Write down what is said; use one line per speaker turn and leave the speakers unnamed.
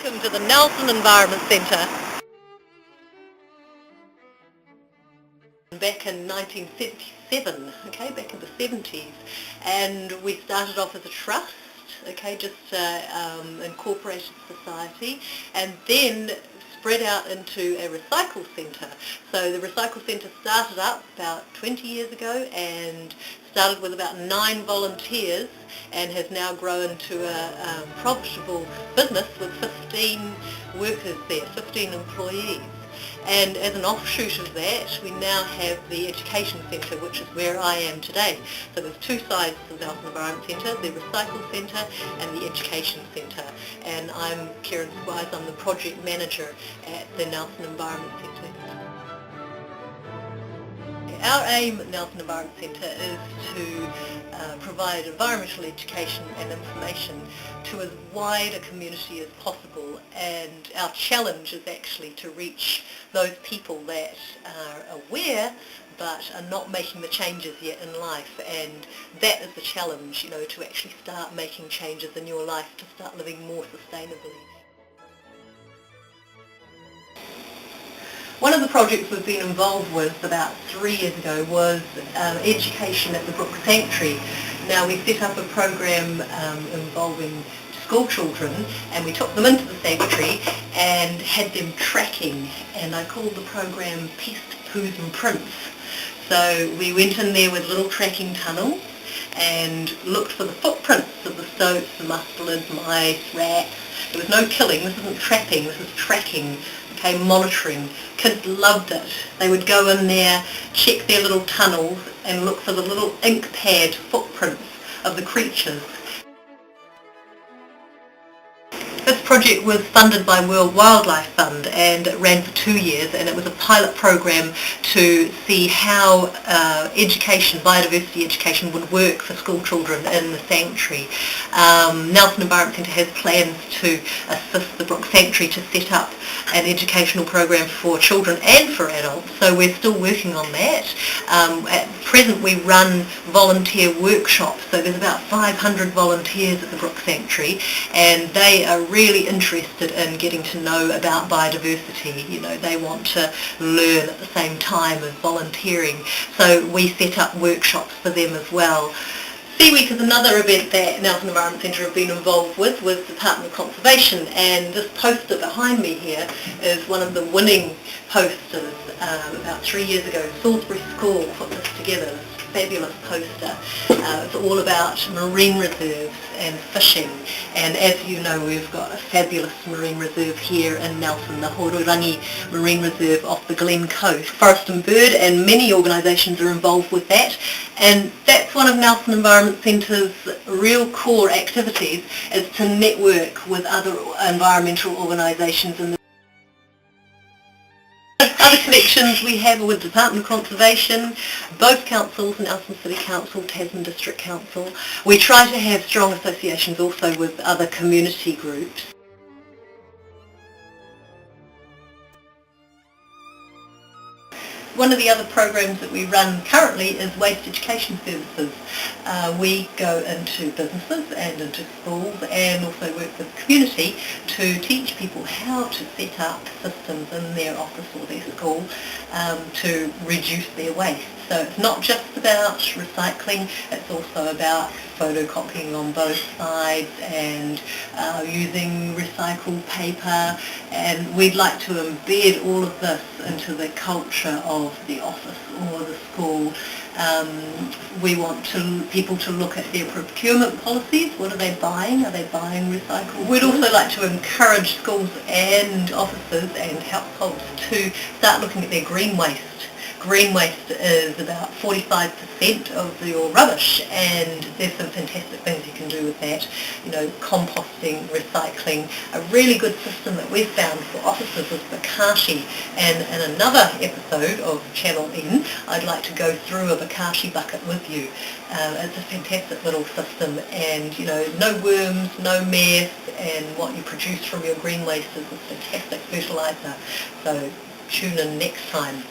Welcome to the Nelson Environment Centre. Back in 1977, back in the 70s, and we started off as a trust, just incorporated society, and then spread out into a recycle centre. So the recycle centre started up about 20 years ago and started with about 9 volunteers and has now grown to a profitable business with 15 workers there, 15 employees. And as an offshoot of that, we now have the Education Centre, which is where I am today. So there's two sides to the Nelson Environment Centre, the Recycle Centre and the Education Centre. And I'm Keryn Squires, I'm the project manager at the Nelson Environment Centre. Our aim at Nelson Environment Centre is to provide environmental education and information to as wide a community as possible, and our challenge is actually to reach those people that are aware but are not making the changes yet in life, and that is the challenge, to actually start making changes in your life, to start living more sustainably. One of the projects we've been involved with about 3 years ago was education at the Brook Sanctuary. Now we set up a program involving school children, and we took them into the sanctuary and had them tracking, and I called the program Pest, Poos and Prints. So we went in there with little tracking tunnels and looked for the footprints of the stoats, the mustelids, mice, rats. There was no killing, this isn't trapping, this is tracking, monitoring. Kids loved it. They would go in there, check their little tunnels and look for the little ink pad footprints of the creatures. This project was funded by World Wildlife Fund and it ran for 2 years, and it was a pilot program to see how education, biodiversity education, would work for school children in the sanctuary. Nelson Environment Centre has plans to assist the Brook Sanctuary to set up an educational program for children and for adults, so we're still working on that. At present we run volunteer workshops, so there's about 500 volunteers at the Brook Sanctuary, and they are really interested in getting to know about biodiversity. They want to learn at the same time as volunteering, so we set up workshops for them as well. Sea Week is another event that Nelson Environment Centre have been involved with Department of Conservation, and this poster behind me here is one of the winning posters. About 3 years ago, Salisbury School put this together, this fabulous poster. It's all about marine reserves and fishing, and as you know, we've got a fabulous marine reserve here in Nelson, the Hororangi Marine Reserve off the Glen Coast. Forest and Bird and many organisations are involved with that, and that's one of Nelson Environment Centre's real core activities, is to network with other environmental organisations in the other connections we have with the Department of Conservation, both councils, Nelson City Council, Tasman District Council. We try to have strong associations also with other community groups. One of the other programs that we run currently is Waste Education Services. We go into businesses and into schools and also work with the community to teach people how to set up systems in their office or their school to reduce their waste. So it's not just about recycling, it's also about photocopying on both sides and using recycled paper, and we'd like to embed all of this into the culture of the office or the school. We want people to look at their procurement policies. What are they buying? Are they buying recycled? We'd also like to encourage schools and offices and households to start looking at their green waste. Green waste is about 45% of your rubbish, and there's some fantastic things you can do with that. Composting, recycling. A really good system that we've found for offices is Bakashi, and in another episode of ChannelN I'd like to go through a Bakashi bucket with you. It's a fantastic little system, and no worms, no mess, and what you produce from your green waste is a fantastic fertiliser. So tune in next time.